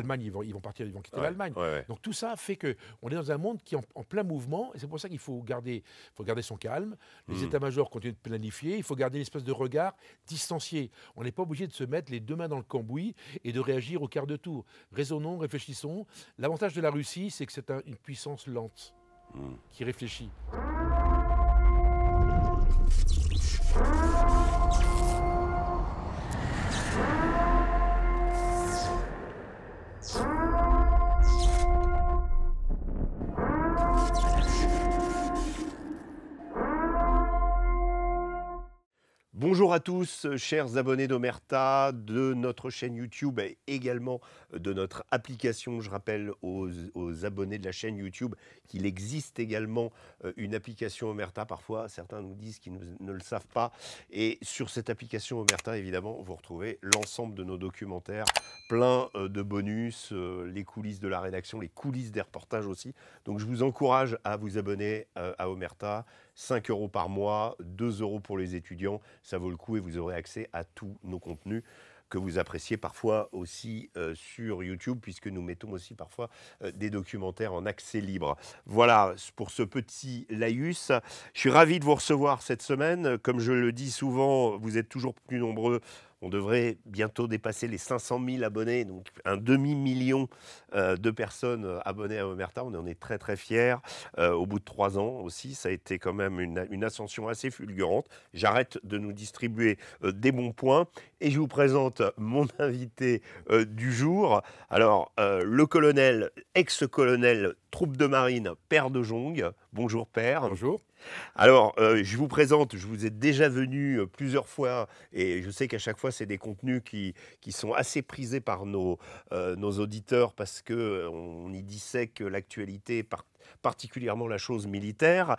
L'Allemagne, ils vont partir, ils vont quitter Ouais, l'Allemagne. ouais, ouais. Donc tout ça fait qu'on est dans un monde qui est en plein mouvement, et c'est pour ça qu'il faut garder son calme. Les Mmh. états-majors continuent de planifier, il faut garder une espèce de regard distancié. On n'est pas obligé de se mettre les deux mains dans le cambouis et de réagir au quart de tour. Raisonnons, réfléchissons. L'avantage de la Russie, c'est que c'est une puissance lente Mmh. qui réfléchit. Bonjour à tous, chers abonnés d'Omerta, de notre chaîne YouTube et également de notre application. Je rappelle aux abonnés de la chaîne YouTube qu'il existe également une application Omerta. Parfois, certains nous disent qu'ils ne le savent pas. Et sur cette application Omerta, évidemment, vous retrouvez l'ensemble de nos documentaires, plein de bonus, les coulisses de la rédaction, les coulisses des reportages aussi. Donc, je vous encourage à vous abonner à Omerta. 5 € par mois, 2 € pour les étudiants, ça vaut le coup et vous aurez accès à tous nos contenus que vous appréciez parfois aussi sur YouTube, puisque nous mettons aussi parfois des documentaires en accès libre. Voilà pour ce petit laïus. Je suis ravi de vous recevoir cette semaine. Comme je le dis souvent, vous êtes toujours plus nombreux. On devrait bientôt dépasser les 500 000 abonnés, donc un demi-million de personnes abonnées à Omerta. On en est très très fiers. Au bout de 3 ans aussi, ça a été quand même une ascension assez fulgurante. J'arrête de nous distribuer des bons points et je vous présente mon invité du jour. Alors, le colonel, ex-colonel, troupe de marine, Père de Jong. Bonjour Père. Bonjour. Alors, je vous présente, je vous ai déjà venu plusieurs fois et je sais qu'à chaque fois, c'est des contenus qui sont assez prisés par nos auditeurs parce qu'on y dissèque l'actualité, particulièrement la chose militaire,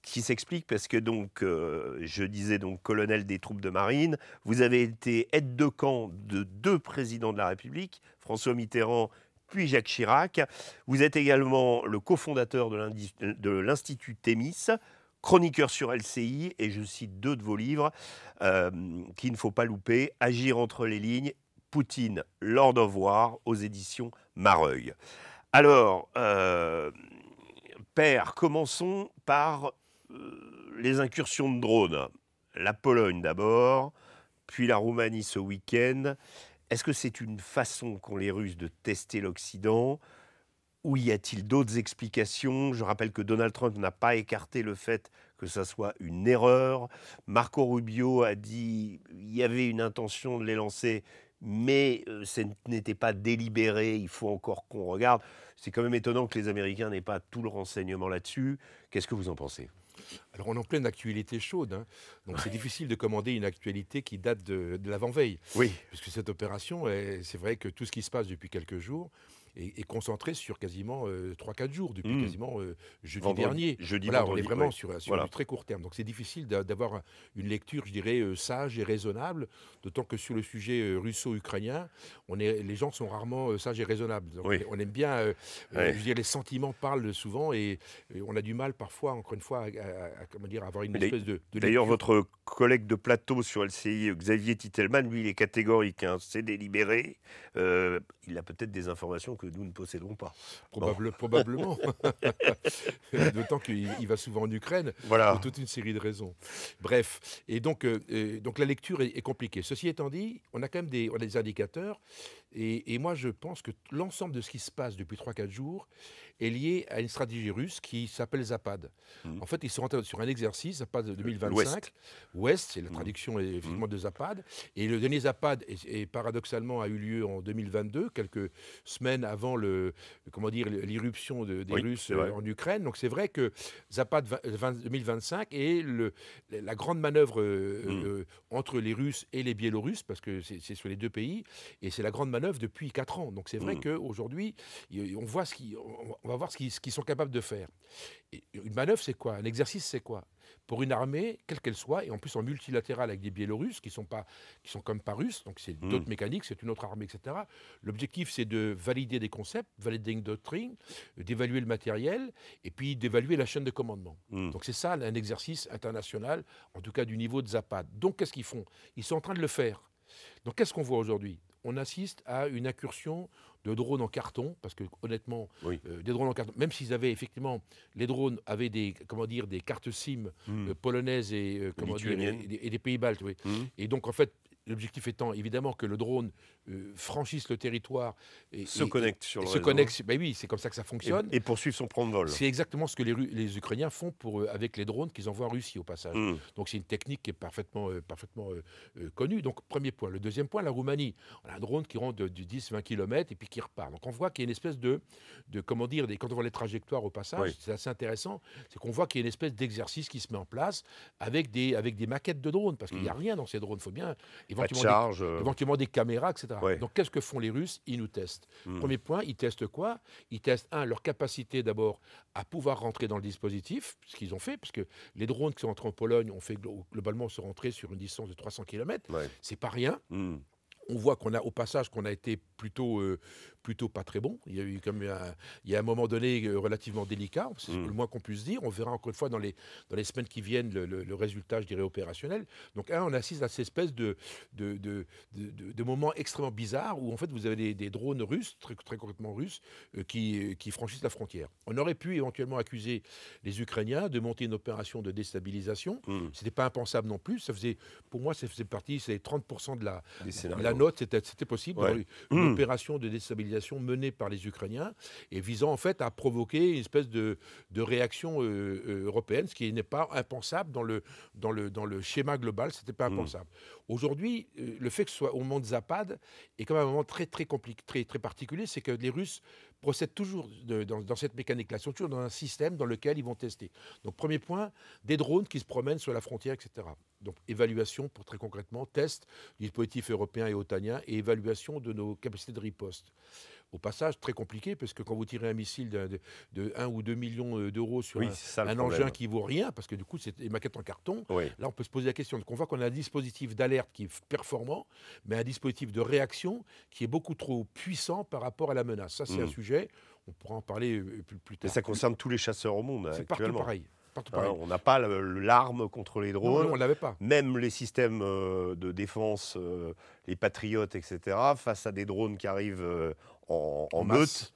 qui s'explique parce que donc, je disais donc colonel des troupes de marine, vous avez été aide de camp de 2 présidents de la République, François Mitterrand puis Jacques Chirac. Vous êtes également le cofondateur de l'Institut Thémis, chroniqueur sur LCI, et je cite 2 de vos livres qu'il ne faut pas louper, Agir entre les lignes, Poutine, Lord of War, aux éditions Mareuil. Alors, Père, commençons par les incursions de drones. La Pologne d'abord, puis la Roumanie ce week-end. Est-ce que c'est une façon qu'ont les Russes de tester l'Occident ou y a-t-il d'autres explications? Je rappelle que Donald Trump n'a pas écarté le fait que ça soit une erreur. Marco Rubio a dit qu'il y avait une intention de les lancer, mais ce n'était pas délibéré, il faut encore qu'on regarde. C'est quand même étonnant que les Américains n'aient pas tout le renseignement là-dessus. Qu'est-ce que vous en pensez? Alors on est en pleine actualité chaude, hein. Donc c'est difficile de commander une actualité qui date de l'avant-veille. Oui. Puisque cette opération, c'est vrai que tout ce qui se passe depuis quelques jours est concentré sur quasiment 3-4 jours, depuis quasiment jeudi dernier. Voilà, on est Vendredi, vraiment oui. sur Voilà. du très court terme. Donc c'est difficile d'avoir une lecture, je dirais, sage et raisonnable, d'autant que sur le sujet russo-ukrainien, les gens sont rarement sages et raisonnables. Donc Oui. on aime bien, Ouais. je veux dire, les sentiments parlent souvent et on a du mal parfois, encore une fois, comment dire, avoir une espèce de D'ailleurs, lecture. votre collègue de plateau sur LCI, Xavier Titelman, lui, il est catégorique, hein, c'est délibéré. Il a peut-être des informations que nous ne possédons pas. Bon, Probablement. D'autant qu'il va souvent en Ukraine pour voilà. toute une série de raisons. Bref, et donc la lecture est compliquée. Ceci étant dit, on a quand même on a des indicateurs, et moi je pense que l'ensemble de ce qui se passe depuis 3-4 jours est lié à une stratégie russe qui s'appelle Zapad. Mm. En fait, ils sont rentrés sur un exercice, Zapad 2025. L'Ouest. Ouest, c'est la Mm. traduction Mm. effectivement de Zapad. Et le dernier Zapad, paradoxalement, a eu lieu en 2022, quelques semaines avant comment dire, l'irruption des Oui, Russes c'est vrai. en Ukraine. Donc c'est vrai que Zapad 2025 est la grande manœuvre entre les Russes et les Biélorusses, parce que c'est sur les 2 pays, et c'est la grande manœuvre depuis 4 ans. Donc c'est vrai Mm. qu'aujourd'hui, on va voir ce qu'ils sont capables de faire. Et une manœuvre, c'est quoi? Un exercice, c'est quoi? Pour une armée, quelle qu'elle soit, et en plus en multilatéral avec des Biélorusses qui sont quand même pas russes, donc c'est Mm. d'autres mécaniques, c'est une autre armée, etc. L'objectif, c'est de valider des concepts, valider une doctrine, d'évaluer le matériel, et puis d'évaluer la chaîne de commandement. Mm. Donc c'est ça un exercice international, en tout cas du niveau de Zapad. Donc qu'est-ce qu'ils font? Ils sont en train de le faire. Donc qu'est-ce qu'on voit aujourd'hui? On assiste à une incursion de drones en carton, parce que honnêtement, Oui. des drones en carton, même s'ils avaient effectivement, les drones avaient des, comment dire, des cartes SIM Mmh. polonaises et, comment dire, Lituanienne. et des pays baltes, oui. Mmh. Et donc en fait, l'objectif étant évidemment que le drone franchisse le territoire Se connecte sur et le se réseau connecte. Ben oui, c'est comme ça que ça fonctionne. et poursuivre son plan de vol. C'est exactement ce que les Ukrainiens font avec les drones qu'ils envoient en Russie au passage. Mmh. Donc c'est une technique qui est parfaitement connue. Donc premier point. Le deuxième point, la Roumanie. On a un drone qui rentre du 10-20 km et puis qui repart. Donc on voit qu'il y a une espèce comment dire, quand on voit les trajectoires au passage, Oui. c'est assez intéressant, c'est qu'on voit qu'il y a une espèce d'exercice qui se met en place avec des maquettes de drones, parce qu'il n'y a rien dans ces drones. Il faut bien Pas de éventuellement charge. éventuellement des caméras, etc. Ouais. Donc qu'est-ce que font les Russes? Ils nous testent. Mmh. Premier point, ils testent quoi? Ils testent, leur capacité d'abord à pouvoir rentrer dans le dispositif, ce qu'ils ont fait, parce que les drones qui sont entrés en Pologne ont fait globalement se rentrer sur une distance de 300 km. Ouais. C'est pas rien. Mmh. On voit au passage qu'on a été plutôt pas très bon. Il y a eu comme il y a un moment donné relativement délicat, c'est le moins qu'on puisse dire. On verra encore une fois dans les semaines qui viennent le résultat, je dirais, opérationnel. Donc on assiste à cette espèce de moment extrêmement bizarre où en fait vous avez des drones russes, très concrètement russes, qui franchissent la frontière. On aurait pu éventuellement accuser les Ukrainiens de monter une opération de déstabilisation. C'était pas impensable non plus. Pour moi, ça faisait partie, c'est 30% de Des la scénarios. note, c'était possible. Ouais. Une opération de déstabilisation menée par les Ukrainiens et visant en fait à provoquer une espèce de réaction européenne, ce qui n'est pas impensable dans le schéma global, c'était pas impensable. Aujourd'hui, le fait que ce soit au moment de Zapad est quand même un moment très compliqué, très particulier, c'est que les Russes procèdent toujours dans cette mécanique-là, ils sont toujours dans un système dans lequel ils vont tester. Donc premier point, des drones qui se promènent sur la frontière, etc. Donc évaluation, pour très concrètement, test du dispositif européen et otanien et évaluation de nos capacités de riposte. Au passage, très compliqué, parce que quand vous tirez un missile de 1 ou 2 millions d'euros sur Oui, c'est ça le un problème. engin qui vaut rien, parce que du coup, c'est des maquettes en carton, Oui. là, on peut se poser la question. Donc, on voit qu'on a un dispositif d'alerte qui est performant, mais un dispositif de réaction qui est beaucoup trop puissant par rapport à la menace. Ça, c'est un sujet, on pourra en parler plus Mais tard. ça concerne tous les chasseurs au monde C'est partout actuellement. pareil. Partout Hein, pareil. on n'a pas l'arme contre les Non, drones. on ne l'avait pas. Même les systèmes de défense, les patriotes, etc., face à des drones qui arrivent en masse. meute,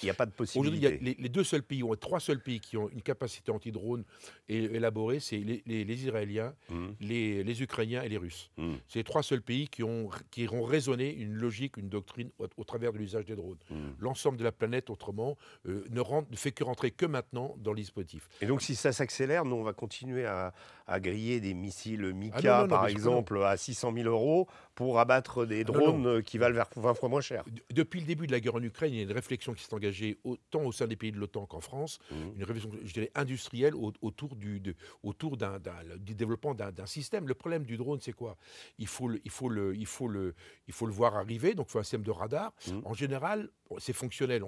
il n'y a pas de Aujourd'hui, il y a possibilité. les deux seuls pays, ou trois seuls pays qui ont une capacité anti-drone élaborée, c'est les Israéliens, les Ukrainiens et les Russes. C'est les trois seuls pays qui ont raisonné une logique, une doctrine au travers de l'usage des drones. L'ensemble de la planète, autrement, ne fait que rentrer que maintenant dans le dispositif. Et donc, si ça s'accélère, nous, on va continuer à griller des missiles Mika, non, par bien sûr que exemple, à 600 000 euros pour abattre des drones qui valent 20 fois moins cher. Depuis le début de la guerre en Ukraine, il y a une réflexion qui s'est engagée autant au sein des pays de l'OTAN qu'en France, une réflexion, je dirais, industrielle autour du développement d'un système. Le problème du drone, c'est quoi? Il faut le voir arriver, donc il faut un système de radar. En général, c'est fonctionnel.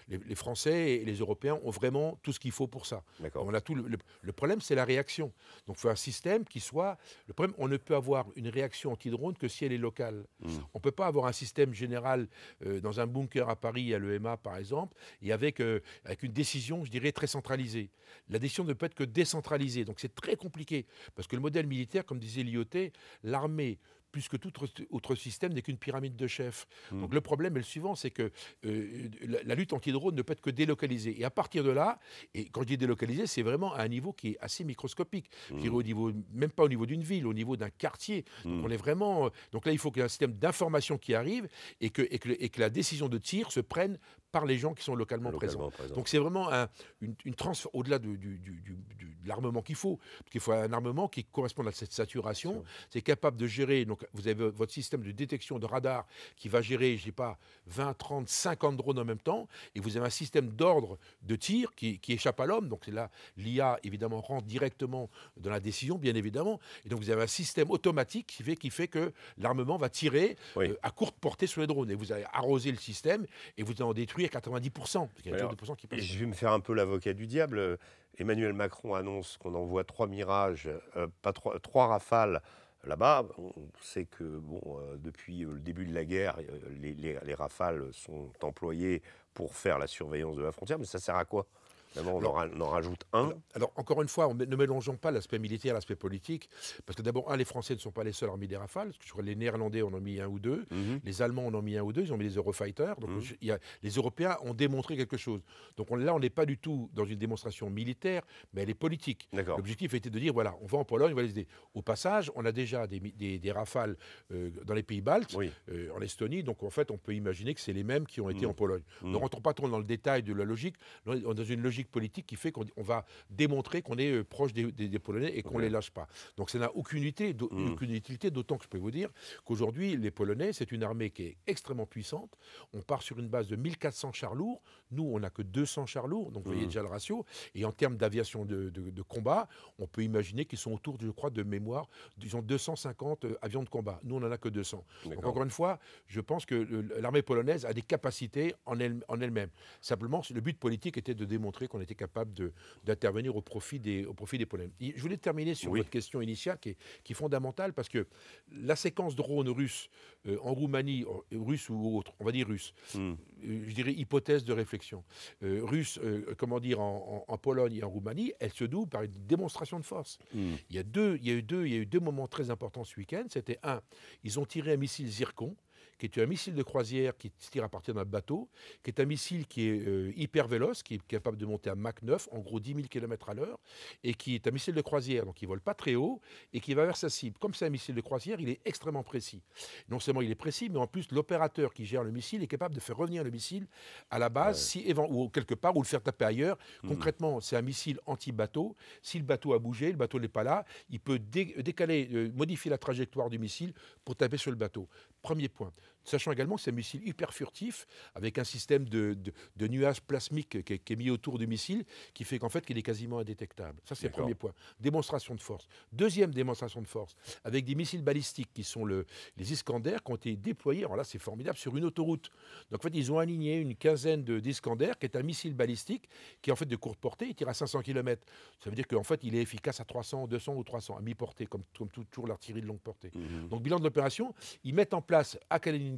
Les Français et les Européens ont vraiment tout ce qu'il faut pour ça. D'accord. On a tout le problème, c'est la réaction. Donc il faut un système qui soit... Le problème, on ne peut avoir une réaction anti-drone que si elle est locale. On ne peut pas avoir un système général dans un bunker à Paris, à l'EMA par exemple, et avec une décision, je dirais, très centralisée. La décision ne peut être que décentralisée. Donc c'est très compliqué, parce que le modèle militaire, comme disait Lyoté, l'armée, plus que tout autre système, n'est qu'une pyramide de chefs. Donc le problème est le suivant, c'est que la lutte anti-drone ne peut être que délocalisée. Et à partir de là, et quand je dis délocalisée, c'est vraiment à un niveau qui est assez microscopique. Je dirais même pas au niveau d'une ville, au niveau d'un quartier. Donc on est vraiment... donc là, il faut qu'il y ait un système d'information qui arrive et que la décision de tir se prenne par les gens qui sont localement présents. Donc c'est vraiment une transfert au-delà de l'armement qu'il faut. Parce qu'il faut un armement qui corresponde à cette saturation. C'est capable de gérer... Donc vous avez votre système de détection de radar qui va gérer, je ne sais pas, 20, 30, 50 drones en même temps. Et vous avez un système d'ordre de tir qui échappe à l'homme. Donc c'est là, l'IA, évidemment, rentre directement dans la décision, bien évidemment. Et donc vous avez un système automatique qui fait que l'armement va tirer à courte portée sur les drones. Et vous allez arroser le système et vous allez en détruire 90%. Parce qu'il y a toujours 2% qui passent. Je vais me faire un peu l'avocat du diable. Emmanuel Macron annonce qu'on envoie 3 Mirages, pas 3 Rafales. Là-bas, on sait que depuis le début de la guerre, les Rafales sont employés pour faire la surveillance de la frontière, mais ça sert à quoi? D'abord, Alors, on en rajoute un. alors, encore une fois, ne mélangeons pas l'aspect militaire et l'aspect politique, parce que d'abord, les Français ne sont pas les seuls à avoir mis des Rafales, parce que je crois que les Néerlandais en ont mis un ou deux, Mhm. les Allemands en ont mis un ou deux, ils ont mis les Eurofighters, donc Mhm. les Européens ont démontré quelque chose. Donc là, on n'est pas du tout dans une démonstration militaire, mais elle est politique. D'accord. L'objectif était de dire, voilà, on va en Pologne, on va les aider. Au passage, on a déjà des Rafales dans les pays baltes, Oui. en Estonie, donc en fait, on peut imaginer que c'est les mêmes qui ont été Mhm. en Pologne. Ne Mhm. rentrons pas trop dans le détail de la logique, on est dans une logique politique qui fait qu'on va démontrer qu'on est proche des Polonais et qu'on ne Ouais. les lâche pas. Donc ça n'a Mhm. aucune utilité, d'autant que je peux vous dire qu'aujourd'hui, les Polonais, c'est une armée qui est extrêmement puissante. On part sur une base de 1400 chars lourds. Nous, on n'a que 200 chars lourds, donc vous voyez Mhm. déjà le ratio. Et en termes d'aviation de combat, on peut imaginer qu'ils sont autour, je crois, de mémoire, disons 250 avions de combat. Nous, on n'en a que 200. Donc D'accord. encore une fois, je pense que l'armée polonaise a des capacités en elle-même. Simplement, le but politique était de démontrer qu'on était capable d'intervenir au profit des Polonais. Je voulais terminer sur Oui. votre question initiale qui est fondamentale parce que la séquence de drones russes en Roumanie, russe ou autre, on va dire russe, Mhm. je dirais hypothèse de réflexion, russe, comment dire, en Pologne et en Roumanie, elle se double par une démonstration de force. Mhm. Il y a eu deux moments très importants ce week-end. C'était un, ils ont tiré un missile Zircon, qui est un missile de croisière qui se tire à partir d'un bateau, qui est un missile qui est hyper véloce, qui est capable de monter à Mach 9, en gros 10 000 km à l'heure, et qui est un missile de croisière, donc il ne vole pas très haut, et qui va vers sa cible. Comme c'est un missile de croisière, il est extrêmement précis. Non seulement il est précis, mais en plus l'opérateur qui gère le missile est capable de faire revenir le missile à la base, Ouais. ou quelque part, ou le faire taper ailleurs. Mhm. Concrètement, c'est un missile anti-bateau. Si le bateau a bougé, le bateau n'est pas là, il peut décaler, modifier la trajectoire du missile pour taper sur le bateau. Premier point. Sachant également que c'est un missile hyper furtif, avec un système de nuages plasmiques qui est mis autour du missile, qui fait qu'en fait, qu'il est quasiment indétectable. Ça, c'est le D'accord. premier point. Démonstration de force. Deuxième démonstration de force, avec des missiles balistiques qui sont les Iskander, qui ont été déployés, alors là, c'est formidable, sur une autoroute. Donc, en fait, ils ont aligné une quinzaine d'Iskander, qui est un missile balistique, qui est en fait de courte portée, il tire à 500 km. Ça veut dire qu'en fait, il est efficace à 300, 200 ou 300, à mi-portée, comme toujours l'artillerie de longue portée. Mhm. Donc, bilan de l'opération, ils mettent en place à Kaliningrad,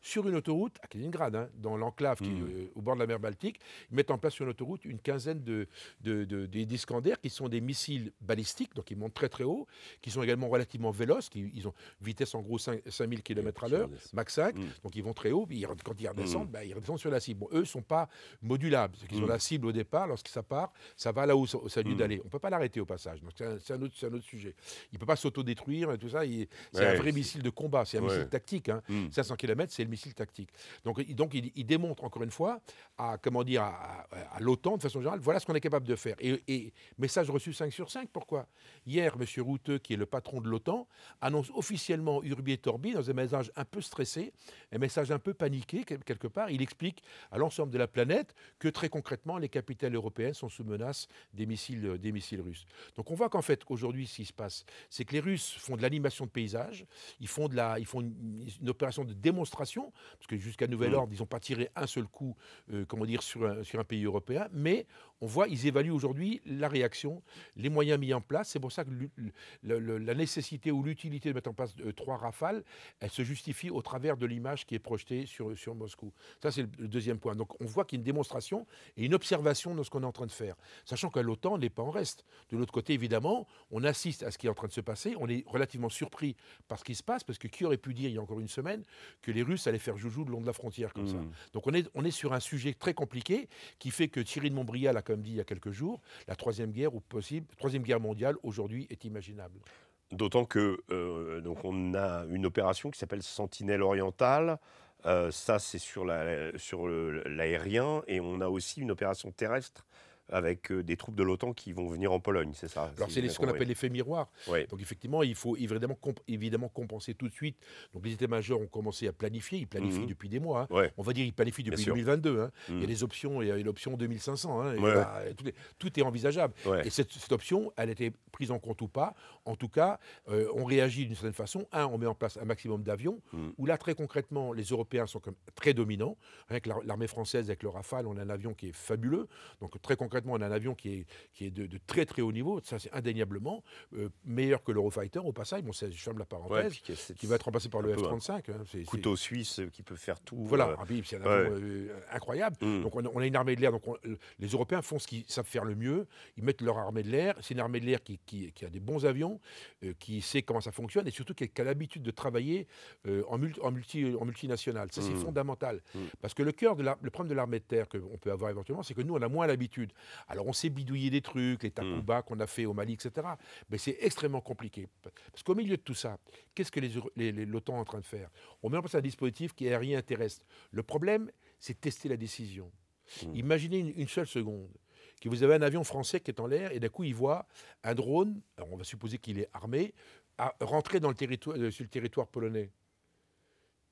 sur une autoroute, à Kaliningrad, hein, dans l'enclave qui est au bord de la mer Baltique, ils mettent en place sur une autoroute une quinzaine d'Iskander qui sont des missiles balistiques, donc ils montent très très haut, qui sont également relativement véloces, ils ont vitesse en gros 5000 km à l'heure, Mach 5, donc ils vont très haut, puis quand ils redescendent, ils redescendent sur la cible. Bon, eux ne sont pas modulables, c'est qu'ils ont la cible au départ, lorsque ça part, ça va là où ça a dû d'aller. On ne peut pas l'arrêter au passage, donc c'est un autre sujet. Il ne peut pas s'autodétruire et tout ça, c'est un vrai missile de combat, c'est un missile tactique, hein. 500 km, c'est le missile tactique. Donc il démontre encore une fois à l'OTAN de façon générale, voilà ce qu'on est capable de faire. Et message reçu 5 sur 5, pourquoi? Hier, M. Rutte, qui est le patron de l'OTAN, annonce officiellement Urbi et Orbi dans un message un peu stressé, un message un peu paniqué quelque part. Il explique à l'ensemble de la planète que très concrètement, les capitales européennes sont sous menace des missiles russes. Donc on voit qu'en fait, aujourd'hui, ce qui se passe, c'est que les Russes font de l'animation de paysage, ils font une opération de démonstration, parce que jusqu'à nouvel ordre, ils n'ont pas tiré un seul coup sur un pays européen, mais on voit, ils évaluent aujourd'hui la réaction, les moyens mis en place. C'est pour ça que la nécessité ou l'utilité de mettre en place 3 Rafales, elle se justifie au travers de l'image qui est projetée sur Moscou. Ça, c'est le deuxième point. Donc on voit qu'il y a une démonstration et une observation de ce qu'on est en train de faire, sachant que l'OTAN n'est pas en reste. De l'autre côté, évidemment, on assiste à ce qui est en train de se passer. On est relativement surpris par ce qui se passe, parce que qui aurait pu dire il y a encore une semaine que les Russes allaient faire joujou le long de la frontière comme ça. Donc on est sur un sujet très compliqué qui fait que Thierry de Montbrial a quand même dit il y a quelques jours, la troisième guerre mondiale aujourd'hui est imaginable. D'autant que donc on a une opération qui s'appelle Sentinelle orientale. Ça, c'est sur l'aérien. Et on a aussi une opération terrestre avec des troupes de l'OTAN qui vont venir en Pologne, c'est ça? Alors c'est ce qu'on appelle l'effet miroir. Oui. Donc effectivement, il faut évidemment compenser tout de suite. Donc les états-majors ont commencé à planifier, ils planifient depuis des mois. Hein. Ouais. On va dire ils planifient depuis 2022. Hein. Il y a des options, il y a l'option 2500. Hein. Tout est envisageable. Ouais. Et cette option, elle a été prise en compte ou pas. En tout cas, on réagit d'une certaine façon. On met en place un maximum d'avions, où là, très concrètement, les Européens sont comme très dominants. Rien que l'armée française, avec le Rafale, on a un avion qui est fabuleux. Donc très concrètement, concrètement, on a un avion qui est de très très haut niveau, ça c'est indéniablement meilleur que l'Eurofighter au passage, bon, je ferme la Ouais, parenthèse, puis qui va être remplacé par un le peu un F-35. Hein, couteau suisse qui peut faire tout. voilà, ah oui, c'est un Ouais. avion incroyable. Mm. Donc on a une armée de l'air. Donc les Européens font ce qu'ils savent faire le mieux. Ils mettent leur armée de l'air. C'est une armée de l'air qui a des bons avions, qui sait comment ça fonctionne et surtout qui a l'habitude de travailler en multinational. Ça, c'est Mm. fondamental. Mm. Parce que le problème de l'armée de terre qu'on peut avoir éventuellement, c'est que nous, on a moins l'habitude. Alors on sait bidouiller des trucs, les Takuba qu'on a fait au Mali, etc. Mais c'est extrêmement compliqué. Parce qu'au milieu de tout ça, qu'est-ce que l'OTAN est en train de faire? On met en place un dispositif qui est aérien terrestre. Le problème, c'est de tester la décision. Imaginez une seule seconde que vous avez un avion français qui est en l'air et d'un coup il voit un drone, alors on va supposer qu'il est armé, rentrer dans sur le territoire polonais.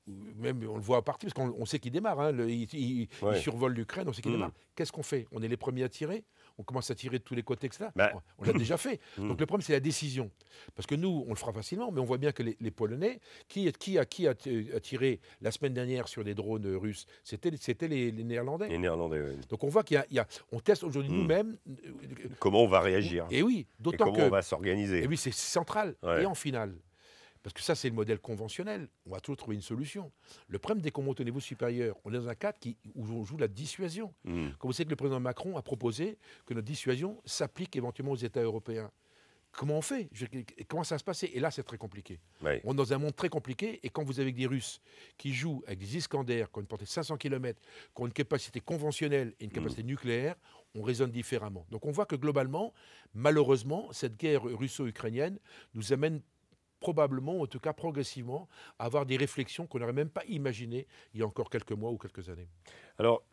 Même on le voit partir parce qu'on sait qu'il démarre. Hein, il survole l'Ukraine, on sait qu'il démarre. Qu'est-ce qu'on fait? On est les premiers à tirer. On commence à tirer de tous les côtés, etc. Bah. On l'a déjà fait. Donc le problème, c'est la décision. Parce que nous, on le fera facilement, mais on voit bien que les Polonais, qui a tiré la semaine dernière sur des drones russes? C'était les Néerlandais. Les Néerlandais, oui. Donc on voit on teste aujourd'hui nous-mêmes. Comment on va réagir? Et oui, d'autant comment on va s'organiser? Et oui, c'est central. Ouais. Et en finale. Parce que ça, c'est le modèle conventionnel. On va toujours trouver une solution. Le problème, dès qu'on monte au niveau supérieur, on est dans un cadre où on joue la dissuasion. Comme vous savez que le président Macron a proposé que notre dissuasion s'applique éventuellement aux États européens. Comment on fait? Comment ça va se passer? Et là, c'est très compliqué. Ouais. On est dans un monde très compliqué. Et quand vous avez des Russes qui jouent avec des Iskander, qui ont une portée de 500 km, qui ont une capacité conventionnelle et une capacité nucléaire, on raisonne différemment. Donc on voit que globalement, malheureusement, cette guerre russo-ukrainienne nous amène probablement, en tout cas progressivement, à avoir des réflexions qu'on n'aurait même pas imaginées il y a encore quelques mois ou quelques années. Alors,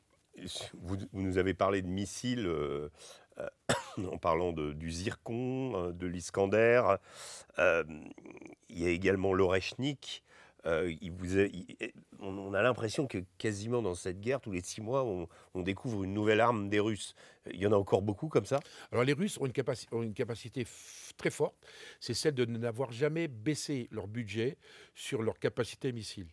vous nous avez parlé de missiles en parlant du Zircon, de l'Iskander. Il y a également l'Oreshnik. On a l'impression que quasiment dans cette guerre, tous les 6 mois, on découvre une nouvelle arme des Russes. Il y en a encore beaucoup comme ça? Alors les Russes ont une capacité très forte, c'est celle de n'avoir jamais baissé leur budget sur leur capacité missile.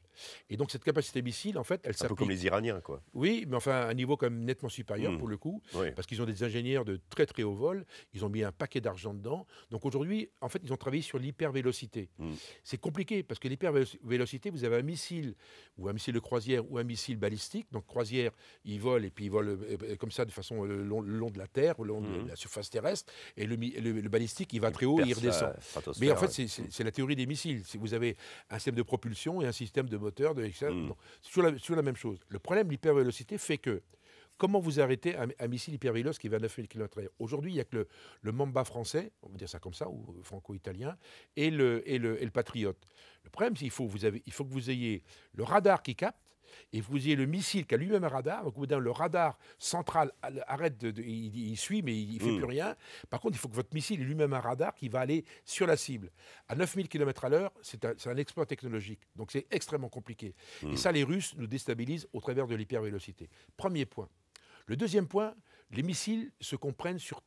Et donc cette capacité missile, en fait, elle s'applique... Un peu comme les Iraniens, quoi. Oui, mais enfin à un niveau quand même nettement supérieur pour le coup, Oui. parce qu'ils ont des ingénieurs de très très haut vol, ils ont mis un paquet d'argent dedans. Donc aujourd'hui, en fait, ils ont travaillé sur l'hypervélocité. C'est compliqué, parce que l'hypervélocité, vous avez un missile, ou un missile de croisière, ou un missile balistique. Donc croisière, il vole, et puis il vole comme ça de façon le long de la Terre, le long de la surface terrestre, et le balistique, il va très haut et il redescend. Mais en fait, c'est la théorie des missiles. Vous avez un système de propulsion et un système de moteur, c'est toujours la même chose. Le problème de l'hypervélocité fait que, comment vous arrêtez un missile hypervéloce qui va à 9000 km/h? Aujourd'hui, il n'y a que le Mamba français, on va dire ça comme ça, ou franco-italien, et le Patriote. Le problème, c'est qu'il faut que vous ayez le radar qui capte, et vous ayez le missile qui a lui-même un radar. Donc, le radar central arrête, il suit, mais il ne fait plus rien. Par contre, il faut que votre missile ait lui-même un radar qui va aller sur la cible. À 9000 km/h, c'est un exploit technologique. Donc, c'est extrêmement compliqué. Et ça, les Russes nous déstabilisent au travers de l'hypervélocité. Premier point. Le deuxième point, les missiles se comprennent sur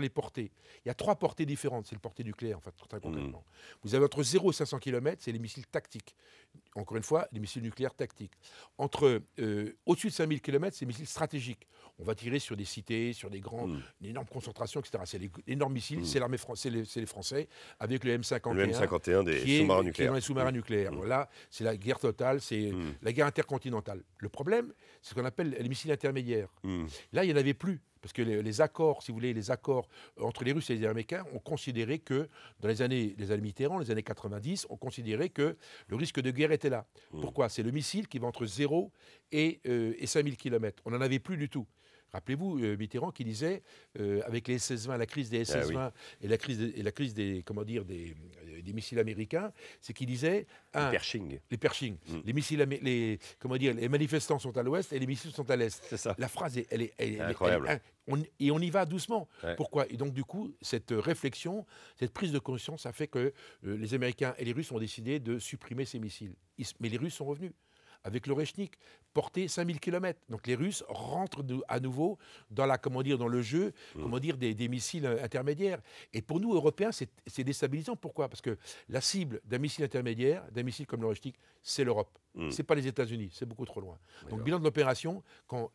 les portées. Il y a 3 portées différentes. C'est le portée nucléaire, en fait, très concrètement. Vous avez entre 0 et 500 km, c'est les missiles tactiques. Encore une fois, les missiles nucléaires tactiques. Au-dessus de 5000 km, c'est les missiles stratégiques. On va tirer sur des cités, sur une énorme concentration, etc. C'est les énormes missiles, c'est l'armée c'est les Français, avec le M51. Le M51 des sous-marins nucléaires. Qui est dans les sous-marins nucléaires. Là, c'est la guerre totale, c'est la guerre intercontinentale. Le problème, c'est ce qu'on appelle les missiles intermédiaires. Là, il n'y en avait plus. Parce que les accords, si vous voulez, les accords entre les Russes et les Américains ont considéré que, dans les années Mitterrand, les années 90, on considérait que le risque de guerre était là. Pourquoi? C'est le missile qui va entre 0 et 5000 km. On n'en avait plus du tout. Rappelez-vous, Mitterrand qui disait, avec les SS-20, la crise des SS-20 et la crise des missiles américains, c'est qu'il disait... Les Pershing. Les missiles, les manifestants sont à l'ouest et les missiles sont à l'est. C'est ça. La phrase, elle est incroyable. Et on y va doucement. Ouais. Pourquoi? Et donc, du coup, cette réflexion, cette prise de conscience a fait que les Américains et les Russes ont décidé de supprimer ces missiles. Mais les Russes sont revenus avec l'Oreshnik, porté 5000 km. Donc les Russes rentrent à nouveau dans le jeu des missiles intermédiaires. Et pour nous, Européens, c'est déstabilisant. Pourquoi? Parce que la cible d'un missile intermédiaire, d'un missile comme l'Oreshnik, c'est l'Europe. C'est pas les États-Unis, c'est beaucoup trop loin. Donc, D'accord. bilan de l'opération, comment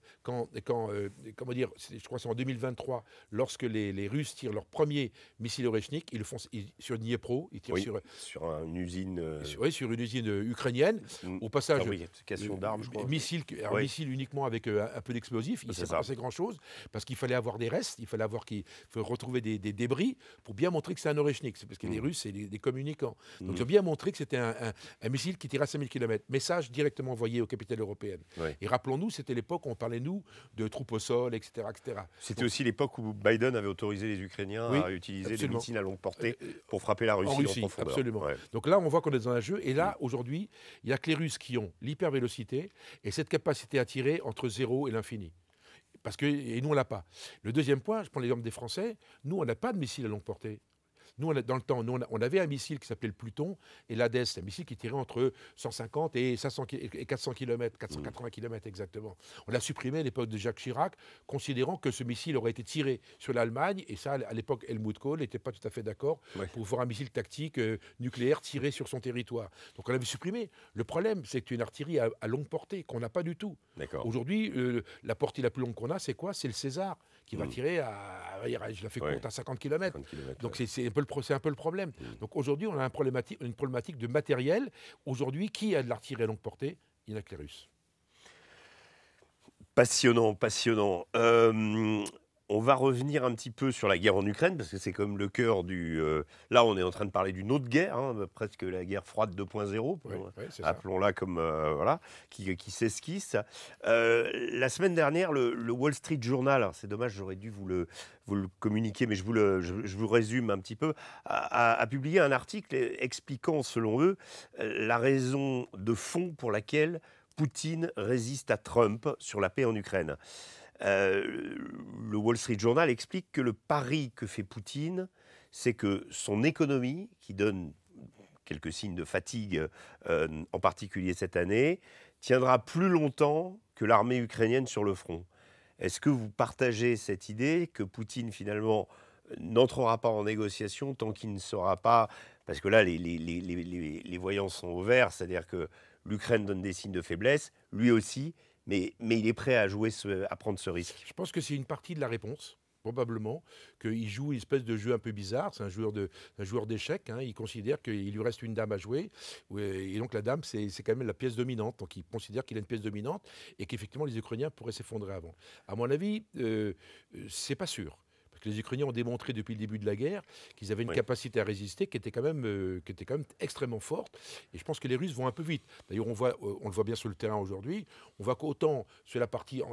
dire, je crois que c'est en 2023, lorsque les Russes tirent leur premier missile Oreshnik, ils le font sur Dniepro, ils tirent Oui, sur une usine. sur une usine ukrainienne. Mm, Au passage, fabrication d'armes, je crois. un Oui. missile uniquement avec un peu d'explosifs. Il ne C'est s'est ça. pas passé grand-chose parce qu'il fallait avoir des restes, il faut retrouver des débris pour bien montrer que c'est un Oreshnik. C'est parce que les Russes, c'est des communicants. Donc, ils ont bien montré que c'était un missile qui tirait à 5000 km. Message directement envoyé aux capitales européennes. Ouais. Et rappelons-nous, c'était l'époque où on parlait, nous, de troupes au sol, etc. C'était aussi l'époque où Biden avait autorisé les Ukrainiens Oui, à utiliser des absolument. missiles à longue portée pour frapper la Russie En en Russie, profondeur. absolument. Ouais. Donc là, on voit qu'on est dans un jeu. Et là, aujourd'hui, il n'y a que les Russes qui ont l'hypervélocité et cette capacité à tirer entre 0 et l'infini. Et nous, on ne l'a pas. Le deuxième point, je prends l'exemple des Français, nous, on n'a pas de missile à longue portée. Nous, dans le temps, on avait un missile qui s'appelait le Pluton et l'Hadès, un missile qui tirait entre 150 et 400 km, 480 km exactement. On l'a supprimé à l'époque de Jacques Chirac, considérant que ce missile aurait été tiré sur l'Allemagne, et ça, à l'époque, Helmut Kohl n'était pas tout à fait d'accord pour voir un missile tactique nucléaire tiré sur son territoire. Donc on l'avait supprimé. Le problème, c'est que c'est une artillerie à longue portée qu'on n'a pas du tout. Aujourd'hui, la portée la plus longue qu'on a, c'est quoi? C'est le César, qui va tirer je la fais courte, à 50 km. Donc c'est un peu le problème. Donc aujourd'hui, on a une problématique de matériel. Aujourd'hui, qui a de l'artillerie à longue portée? Il n'y en a que les Russes. Passionnant, passionnant. On va revenir un petit peu sur la guerre en Ukraine, parce que c'est comme le cœur du... là, on est en train de parler d'une autre guerre, presque la guerre froide 2.0, appelons-la comme... voilà, qui s'esquisse. La semaine dernière, le Wall Street Journal, alors c'est dommage, j'aurais dû vous le communiquer, mais je vous résume un petit peu, a publié un article expliquant, selon eux, la raison de fond pour laquelle Poutine résiste à Trump sur la paix en Ukraine. Le Wall Street Journal explique que le pari que fait Poutine, c'est que son économie, qui donne quelques signes de fatigue, en particulier cette année, tiendra plus longtemps que l'armée ukrainienne sur le front. Est-ce que vous partagez cette idée que Poutine, finalement, n'entrera pas en négociation tant qu'il ne sera pas... Parce que là, les voyants sont au vert, c'est-à-dire que l'Ukraine donne des signes de faiblesse, lui aussi, mais il est prêt à prendre ce risque. Je pense que c'est une partie de la réponse, probablement, qu'il joue une espèce de jeu un peu bizarre. C'est un joueur d'échecs. Il considère qu'il lui reste une dame à jouer. Et donc la dame, c'est quand même la pièce dominante. Donc il considère qu'il a une pièce dominante et qu'effectivement les Ukrainiens pourraient s'effondrer avant. À mon avis, c'est pas sûr. Parce que les Ukrainiens ont démontré depuis le début de la guerre qu'ils avaient une capacité à résister qui était quand même extrêmement forte. Et je pense que les Russes vont un peu vite. D'ailleurs, on le voit bien sur le terrain aujourd'hui. On voit qu'autant sur la partie,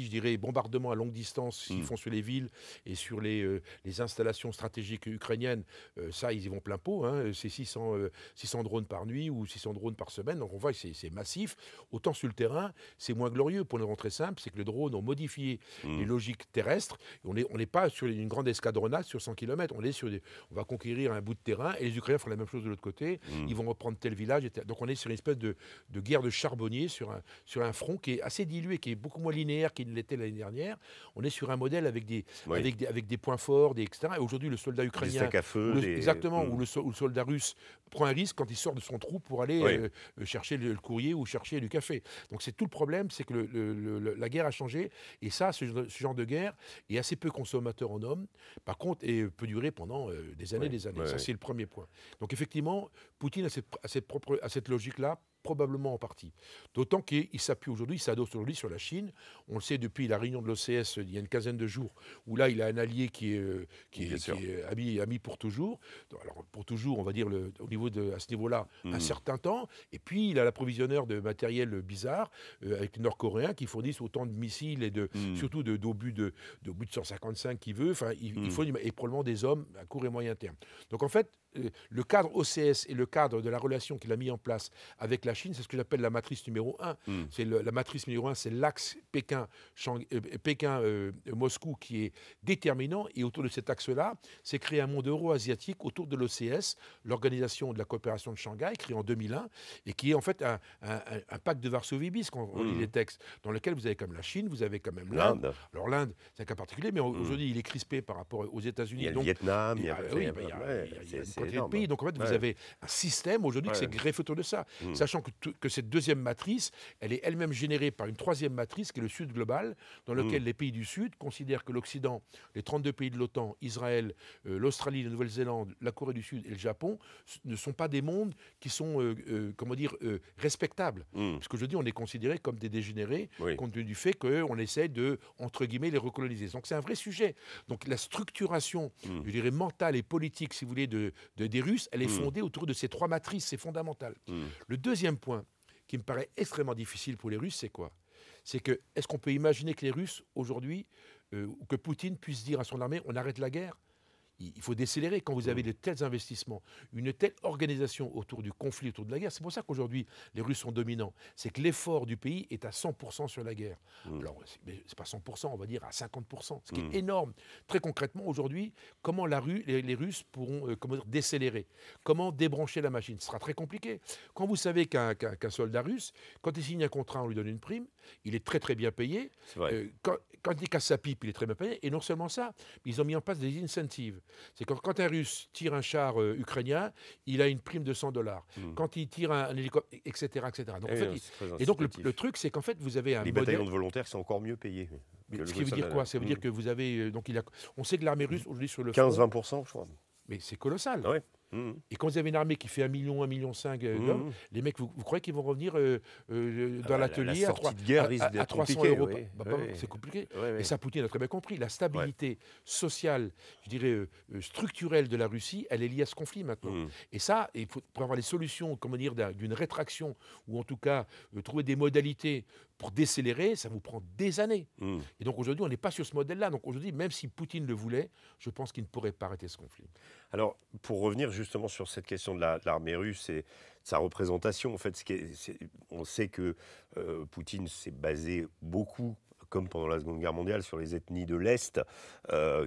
je dirais, bombardement à longue distance, qu'ils font sur les villes et sur les installations stratégiques ukrainiennes, ça, ils y vont plein pot. C'est 600 drones par nuit ou 600 drones par semaine. Donc on voit que c'est massif. Autant sur le terrain, c'est moins glorieux. Pour une raison très simple, c'est que les drones ont modifié les logiques terrestres. On n'est pas sur une grande escadronnade sur 100 km. On va conquérir un bout de terrain et les Ukrainiens font la même chose de l'autre côté. Ils vont reprendre tel village. Donc on est sur une espèce de guerre de charbonniers sur un front qui est assez dilué, qui est beaucoup moins linéaire qu'il ne l'était l'année dernière. On est sur un modèle avec des points forts, etc. Et aujourd'hui, le soldat ukrainien, des sacs à feu, ou le soldat russe prend un risque quand il sort de son trou pour aller chercher le courrier ou chercher du café. Donc c'est tout le problème, c'est que la guerre a changé. Et ça, ce genre de guerre est assez peu consommateur en hommes, par contre, et peut durer pendant des années, Ça, c'est le premier point. Donc, effectivement, Poutine a cette logique-là, probablement en partie. D'autant qu'il s'adosse aujourd'hui sur la Chine. On le sait depuis la réunion de l'OCS il y a une quinzaine de jours, où là, il a un allié qui est ami pour toujours. Alors, pour toujours, on va dire, à ce niveau-là, un certain temps. Et puis, il a l'approvisionneur de matériel bizarre, avec les Nord-Coréens, qui fournissent autant de missiles et surtout d'obus de 155 qu'il veut. Enfin, il faut et probablement des hommes à court et moyen terme. Donc, en fait, le cadre OCS et le cadre de la relation qu'il a mis en place avec la Chine, c'est ce que j'appelle la matrice numéro 1. La matrice numéro 1, c'est l'axe Pékin-Moscou qui est déterminant. Et autour de cet axe-là, c'est créé un monde euro-asiatique autour de l'OCS, l'Organisation de la coopération de Shanghai, créée en 2001, et qui est en fait un pacte de Varsovie bis, quand on lit les textes, dans lequel vous avez comme la Chine, vous avez quand même l'Inde. Alors l'Inde, c'est un cas particulier, mais aujourd'hui, il est crispé par rapport aux États-Unis. Il y a le Vietnam, il y a une quantité de pays. Donc en fait, vous avez un système aujourd'hui qui s'est greffé autour de ça. Sachant que cette deuxième matrice, elle est elle-même générée par une troisième matrice qui est le Sud global, dans lequel les pays du Sud considèrent que l'Occident, les 32 pays de l'OTAN, Israël, l'Australie, la Nouvelle-Zélande, la Corée du Sud et le Japon ne sont pas des mondes qui sont, respectables. Parce qu'aujourd'hui, on est considérés comme des dégénérés, Oui. compte tenu du fait qu'on essaie de, entre guillemets, les recoloniser. Donc c'est un vrai sujet. Donc la structuration, je dirais, mentale et politique, si vous voulez, des Russes, elle est fondée autour de ces trois matrices, c'est fondamental. Le deuxième point qui me paraît extrêmement difficile pour les Russes, c'est quoi? C'est que, est-ce qu'on peut imaginer que les Russes, aujourd'hui, ou que Poutine puisse dire à son armée, on arrête la guerre? Il faut décélérer quand vous avez de tels investissements, une telle organisation autour du conflit, autour de la guerre. C'est pour ça qu'aujourd'hui, les Russes sont dominants. C'est que l'effort du pays est à 100% sur la guerre. Alors, c'est pas 100%, on va dire à 50%, ce qui est énorme. Très concrètement, aujourd'hui, comment les Russes pourront décélérer? Comment débrancher la machine? Ce sera très compliqué. Quand vous savez qu'un soldat russe, quand il signe un contrat, on lui donne une prime, il est très très bien payé. C'est vrai. Quand il casse sa pipe, il est très bien payé. Et non seulement ça, mais ils ont mis en place des incentives. C'est quand un Russe tire un char ukrainien, il a une prime de $100. Quand il tire un hélicoptère, etc. etc. Donc, en fait, et donc le truc, c'est qu'en fait, vous avez un Les modèle. bataillons de volontaires sont encore mieux payés. Ce qui veut dire quoi? Ça veut dire que vous avez. On sait que l'armée russe, aujourd'hui, sur le front. 15-20%, je crois. Mais c'est colossal. Ouais. Et quand vous avez une armée qui fait 1 million, 1,5 million d'hommes, les mecs, vous croyez qu'ils vont revenir dans l'atelier à 300 euros? Oui. C'est compliqué. Oui. Et ça, Poutine a très bien compris. La stabilité sociale, je dirais, structurelle de la Russie, elle est liée à ce conflit maintenant. Et ça, pour avoir les solutions, comment dire, d'une rétraction, ou en tout cas trouver des modalités pour décélérer, ça vous prend des années. Et donc aujourd'hui, on n'est pas sur ce modèle-là. Donc aujourd'hui, même si Poutine le voulait, je pense qu'il ne pourrait pas arrêter ce conflit. Alors, pour revenir justement sur cette question de l'armée russe et de sa représentation, en fait, on sait que Poutine s'est basé beaucoup, comme pendant la Seconde Guerre mondiale, sur les ethnies de l'Est,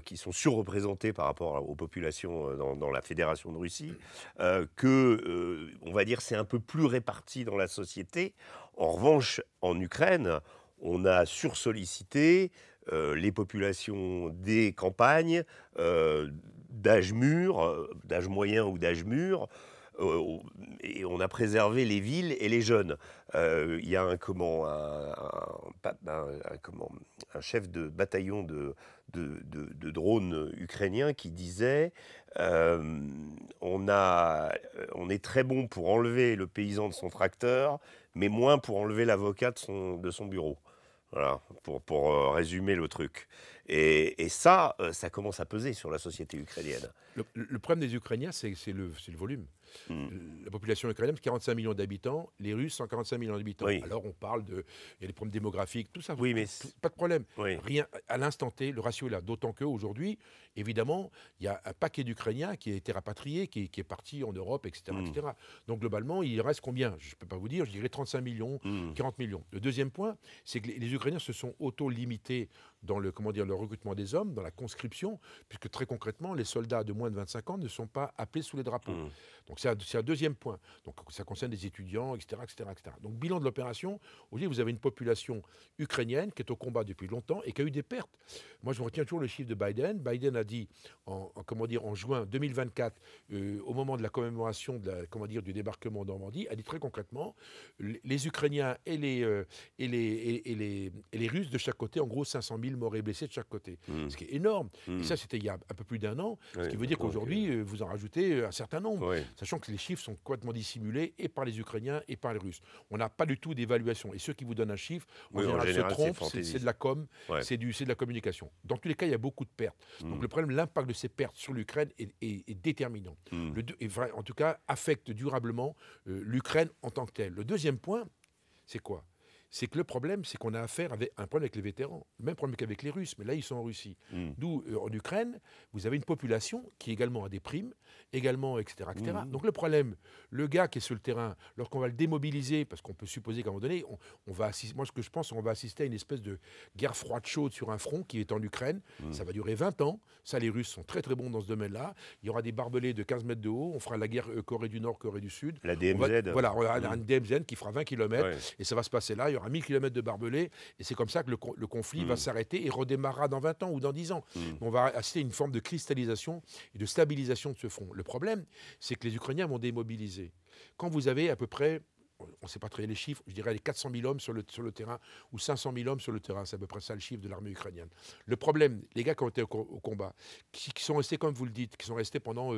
qui sont surreprésentées par rapport aux populations dans la Fédération de Russie, on va dire, c'est un peu plus réparti dans la société. En revanche, en Ukraine, on a sursollicité les populations des campagnes, d'âge mur, d'âge moyen ou d'âge mûr, et on a préservé les villes et les jeunes. Il y a un chef de bataillon de drones ukrainiens qui disait on est très bon pour enlever le paysan de son tracteur, mais moins pour enlever l'avocat de son bureau. Voilà, pour résumer le truc. Et ça commence à peser sur la société ukrainienne. Le problème des Ukrainiens, c'est le volume. La population ukrainienne, c'est 45 millions d'habitants. Les Russes, 145 millions d'habitants. Oui. Alors, il y a des problèmes démographiques, tout ça. Oui, mais pas de problème. Oui. Rien, à l'instant T, le ratio est là. D'autant qu'aujourd'hui, évidemment, il y a un paquet d'Ukrainiens qui a été rapatrié, qui est parti en Europe, etc., etc. Donc, globalement, il reste combien? Je ne peux pas vous dire. Je dirais 35 millions, 40 millions. Le deuxième point, c'est que les Ukrainiens se sont auto-limités dans le recrutement des hommes, dans la conscription, puisque très concrètement, les soldats de moins de 25 ans ne sont pas appelés sous les drapeaux. Donc c'est un deuxième point. Donc ça concerne les étudiants, etc., etc., etc. Donc bilan de l'opération, aujourd'hui vous avez une population ukrainienne qui est au combat depuis longtemps et qui a eu des pertes. Moi je me retiens toujours le chiffre de Biden. Biden a dit en juin 2024, au moment de la commémoration du débarquement en Normandie, a dit très concrètement, les Ukrainiens et les Russes de chaque côté, en gros 500 000 morts et blessés de chaque côté. Ce qui est énorme. Et ça c'était il y a un peu plus d'un an, ce qui veut dire qu'aujourd'hui vous en rajoutez un certain nombre. Sachant que les chiffres sont complètement dissimulés et par les Ukrainiens et par les Russes. On n'a pas du tout d'évaluation. Et ceux qui vous donnent un chiffre, en général, se trompent, c'est de la com, c'est de la communication. Dans tous les cas, il y a beaucoup de pertes. Donc le problème, l'impact de ces pertes sur l'Ukraine est déterminant. En tout cas, affecte durablement l'Ukraine en tant que telle. Le deuxième point, c'est quoi? C'est que le problème, c'est qu'on a affaire avec un problème avec les vétérans. Le même problème qu'avec les Russes, mais là, ils sont en Russie. D'où, en Ukraine, vous avez une population qui également a des primes, également, etc. etc. Donc le problème, le gars qui est sur le terrain, lorsqu'on va le démobiliser, parce qu'on peut supposer qu'à un moment donné, on va assister, moi ce que je pense, on va assister à une espèce de guerre froide chaude sur un front qui est en Ukraine. Ça va durer 20 ans. Ça, les Russes sont très très bons dans ce domaine-là. Il y aura des barbelés de 15 mètres de haut. On fera la guerre Corée du Nord, Corée du Sud. La DMZ. On aura une DMZ qui fera 20 km. Et ça va se passer là. Il y aura 1000 km de barbelés. Et c'est comme ça que le conflit va s'arrêter et redémarrera dans 20 ans ou dans 10 ans. On va assister à une forme de cristallisation et de stabilisation de ce front. Le problème, c'est que les Ukrainiens vont démobiliser. Quand vous avez à peu près on ne sait pas très les chiffres, je dirais les 400 000 hommes sur le terrain ou 500 000 hommes sur le terrain. C'est à peu près ça le chiffre de l'armée ukrainienne. Le problème, les gars qui ont été au combat, qui sont restés, comme vous le dites, qui sont restés pendant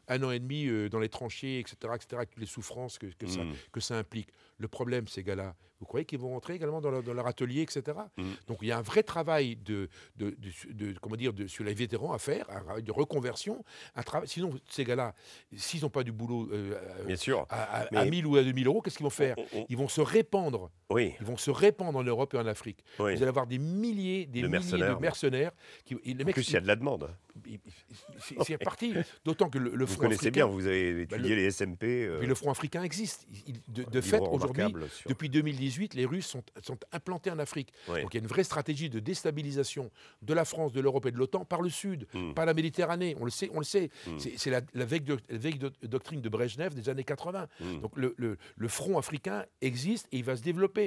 1 an et demi dans les tranchées, etc., avec les souffrances que ça implique. Le problème, ces gars-là, vous croyez qu'ils vont rentrer également dans leur atelier, etc. Donc il y a un vrai travail sur les vétérans à faire, un travail de reconversion. Sinon, ces gars-là, s'ils n'ont pas du boulot Bien sûr. à 1000 ou à 2000 euros, qu'est-ce qu'ils vont faire? Ils vont se répandre. Oui, Ils vont se répandre en Europe et en Afrique. oui. Vous allez avoir des milliers de mercenaires. Les En mecs, plus, il y a de la demande. c'est reparti. D'autant que le Vous front connaissez africain, bien, vous avez étudié les SMP. puis le front africain existe. De livre fait, aujourd'hui, remarquable sur- depuis 2018, les Russes sont implantés en Afrique. Ouais. Donc il y a une vraie stratégie de déstabilisation de la France, de l'Europe et de l'OTAN par le Sud, par la Méditerranée. On le sait. C'est la vieille doctrine de Brejnev des années 80. Donc le front africain existe et il va se développer.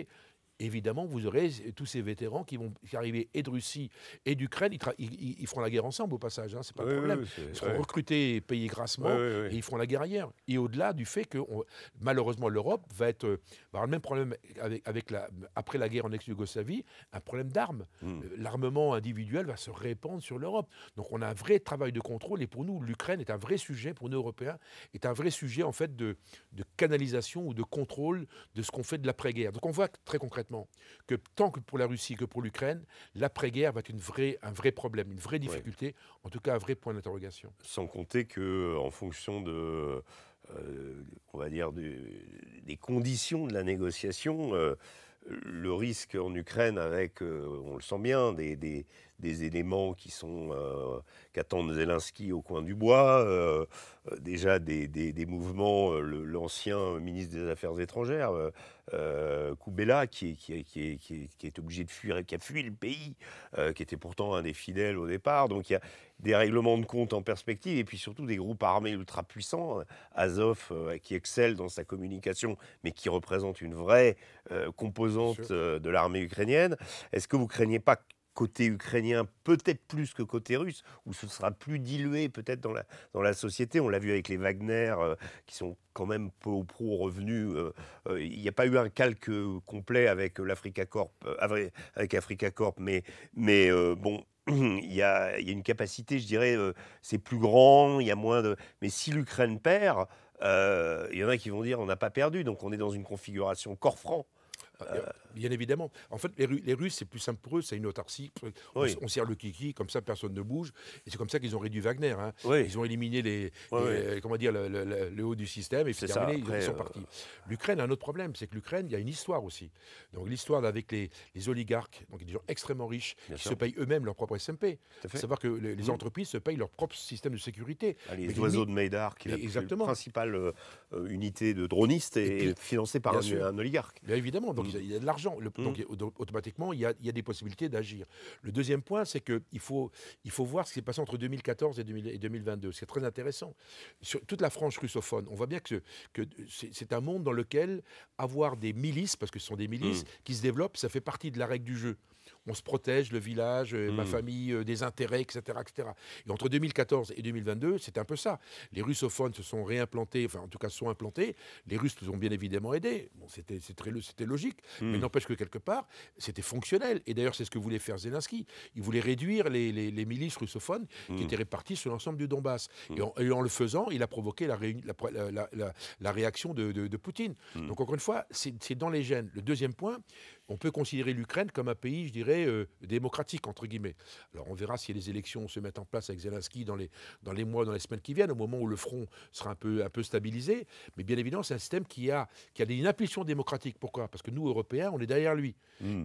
Évidemment, vous aurez tous ces vétérans qui vont arriver et de Russie et d'Ukraine. Ils feront la guerre ensemble au passage, hein, c'est pas le problème. Ils seront recrutés et payés grassement et ils feront la guerre ailleurs. Et au-delà du fait que malheureusement l'Europe va avoir le même problème après la guerre en ex-Yougoslavie, un problème d'armes. L'armement individuel va se répandre sur l'Europe. Donc on a un vrai travail de contrôle et pour nous, l'Ukraine est un vrai sujet, pour nous Européens, est un vrai sujet en fait de canalisation ou de contrôle de ce qu'on fait de l'après-guerre. Donc on voit très concrètement que tant que pour la Russie que pour l'Ukraine, l'après-guerre va être un vrai problème, une vraie difficulté, en tout cas un vrai point d'interrogation. Sans compter que, en fonction de, on va dire, des conditions de la négociation, le risque en Ukraine avec, on le sent bien, des éléments qu'attendent Zelensky au coin du bois, déjà des mouvements, l'ancien ministre des Affaires étrangères, Koubela, qui est obligé de fuir et qui a fui le pays, qui était pourtant un des fidèles au départ. Donc il y a des règlements de compte en perspective et puis surtout des groupes armés ultra puissants, Azov qui excelle dans sa communication mais qui représente une vraie composante de l'armée ukrainienne. Est-ce que vous craignez pas côté ukrainien, peut-être plus que côté russe, où ce sera plus dilué peut-être dans la société? On l'a vu avec les Wagner, qui sont quand même peu ou prou revenus. Il n'y a pas eu un calque complet avec l'Africa Corp, avec Africa Corp, mais bon, il y a une capacité, je dirais, c'est plus grand, il y a moins de... Mais si l'Ukraine perd, il y en a qui vont dire on n'a pas perdu, donc on est dans une configuration corps franc. Bien évidemment. En fait, les Russes, c'est plus simple pour eux, c'est une autarcie. Oui. On serre le kiki, comme ça, personne ne bouge. Et c'est comme ça qu'ils ont réduit Wagner. Hein. Oui. Ils ont éliminé comment dire, le haut du système et c'est C'est terminé, ça. Après, ils sont partis. L'Ukraine a un autre problème, c'est que l'Ukraine, il y a une histoire aussi. Donc l'histoire avec les oligarques, donc des gens extrêmement riches, Bien qui sûr. se payent eux-mêmes leur propre SMP. Tout à Il fait. faut savoir que les entreprises se payent leur propre système de sécurité. Les Mais oiseaux de Maïdar, qui est la Exactement. principale unité de dronistes, Et puis, est financée par bien sûr. un oligarque. Bien évidemment, donc il y a de l'argent. Donc automatiquement, il y a des possibilités d'agir. Le deuxième point, c'est qu'il faut voir ce qui s'est passé entre 2014 et 2022. C'est très intéressant. Sur toute la frange russophone, on voit bien que c'est un monde dans lequel avoir des milices, parce que ce sont des milices qui se développent, ça fait partie de la règle du jeu. On se protège, le village, ma famille, des intérêts, etc., etc. Et entre 2014 et 2022, c'est un peu ça. Les russophones se sont réimplantés, enfin en tout cas se sont implantés. Les Russes nous ont bien évidemment aidés. Bon, c'était logique, mais n'empêche que quelque part, c'était fonctionnel. Et d'ailleurs, c'est ce que voulait faire Zelensky. Il voulait réduire les milices russophones qui étaient réparties sur l'ensemble du Donbass. Et en le faisant, il a provoqué la réaction de Poutine. Donc encore une fois, c'est dans les gènes. Le deuxième point, on peut considérer l'Ukraine comme un pays, je dirais, démocratique, entre guillemets. Alors on verra si les élections se mettent en place avec Zelensky dans les mois, dans les semaines qui viennent, au moment où le front sera un peu stabilisé. Mais bien évidemment, c'est un système qui a une impulsion démocratique. Pourquoi? Parce que nous, Européens, on est derrière lui.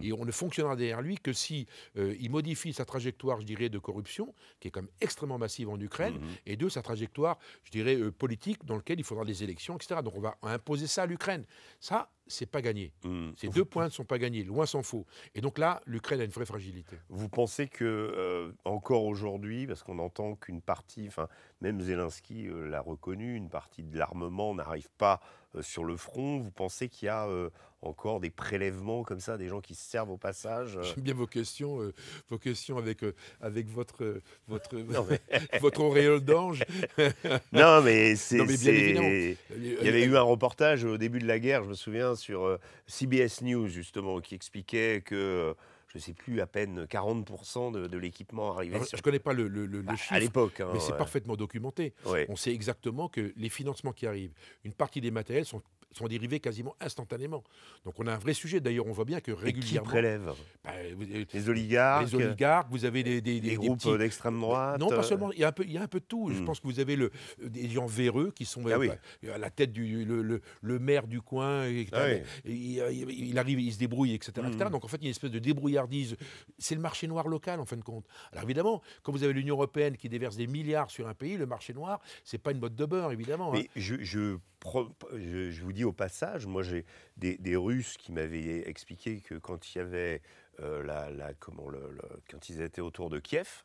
Et on ne fonctionnera derrière lui que si il modifie sa trajectoire, je dirais, de corruption, qui est quand même extrêmement massive en Ukraine, et deux, sa trajectoire, je dirais, politique, dans laquelle il faudra des élections, etc. Donc on va imposer ça à l'Ukraine. Ça, c'est pas gagné. Ces 2 points ne sont pas gagnés, loin s'en faut. Et donc là, l'Ukraine a une vraie fragilité. Vous pensez que, encore aujourd'hui, parce qu'on entend qu'une partie, enfin, même Zelensky l'a reconnu, une partie de l'armement n'arrive pas sur le front? Vous pensez qu'il y a encore des prélèvements comme ça, des gens qui se servent au passage? J'aime bien vos questions avec Non, mais, votre auréole d'ange. non, mais Non, mais bien évidemment. il y avait eu un reportage au début de la guerre, je me souviens, sur CBS News, justement, qui expliquait que, je ne sais plus, à peine 40% de l'équipement arrivait Alors, sur... je ne connais pas le à chiffre, l'époque. Hein, mais c'est parfaitement documenté. ouais. On sait exactement que les financements qui arrivent, une partie des matériels sont dérivés quasiment instantanément. Donc on a un vrai sujet. D'ailleurs, on voit bien que Et qui régulièrement, prélève? bah, Les oligarques, les oligarques, vous avez les des groupes petits... d'extrême droite? Non, pas seulement. Il y a un peu de tout. Je Hmm. pense que vous avez des gens véreux qui sont Ah oui. à la tête le maire du coin. Ah oui. Il arrive, il se débrouille, etc., etc. Hmm. Donc en fait, il y a une espèce de débrouillardise. C'est le marché noir local, en fin de compte. Alors évidemment, quand vous avez l'Union européenne qui déverse des milliards sur un pays, le marché noir, c'est pas une botte de beurre, évidemment. Hein. Mais je vous dis au passage, moi j'ai des Russes qui m'avaient expliqué que quand il y avait quand ils étaient autour de Kiev,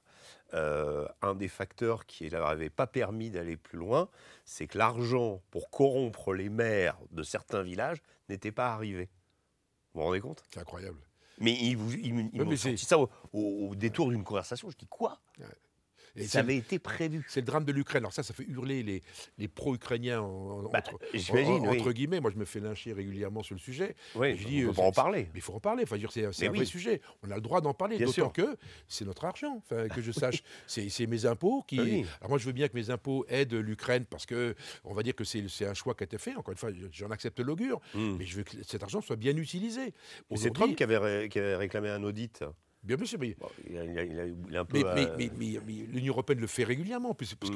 un des facteurs qui leur avait pas permis d'aller plus loin, c'est que l'argent pour corrompre les maires de certains villages n'était pas arrivé. Vous vous rendez compte? C'est incroyable. Mais ils Ouais, m'ont mais sorti ça au détour d'une conversation. Je dis quoi? Et Ça avait été prévu. c'est le drame de l'Ukraine. Alors ça fait hurler les pro-ukrainiens Bah, j'imagine, oui. entre guillemets. Moi, je me fais lyncher régulièrement sur le sujet. Oui, Je dis, on peut pas en parler. mais il faut en parler. Enfin, je veux dire, c'est Mais un vrai oui. sujet. On a le droit d'en parler. Bien D'autant sûr. que c'est notre argent. Enfin, que je sache, c'est mes impôts qui. Oui. Alors moi, je veux bien que mes impôts aident l'Ukraine parce que on va dire que c'est un choix qui a été fait. Encore une fois, j'en accepte l'augure. Hmm. Mais je veux que cet argent soit bien utilisé. Mais c'est Aujourd'hui, Trump qui avait réclamé un audit. bien sûr, mais Bon, il a un peu. Mais l'Union européenne le fait régulièrement. Parce que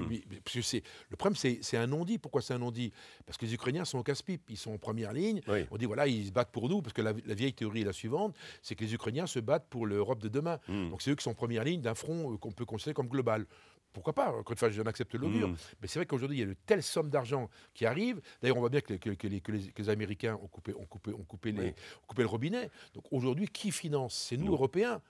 le problème, c'est un non-dit. Pourquoi c'est un non-dit? Parce que les Ukrainiens sont au casse-pipe. Ils sont en première ligne. Oui. On dit, voilà, ils se battent pour nous. Parce que la vieille théorie est la suivante, c'est que les Ukrainiens se battent pour l'Europe de demain. Hmm. Donc c'est eux qui sont en première ligne d'un front qu'on peut considérer comme global. Pourquoi pas? Encore une fois, j'en accepte l'augure. Hmm. Mais c'est vrai qu'aujourd'hui, il y a de telles sommes d'argent qui arrivent. D'ailleurs, on voit bien que les Américains ont coupé Oui. le robinet. Donc aujourd'hui, qui finance? C'est nous, Nous. Européens.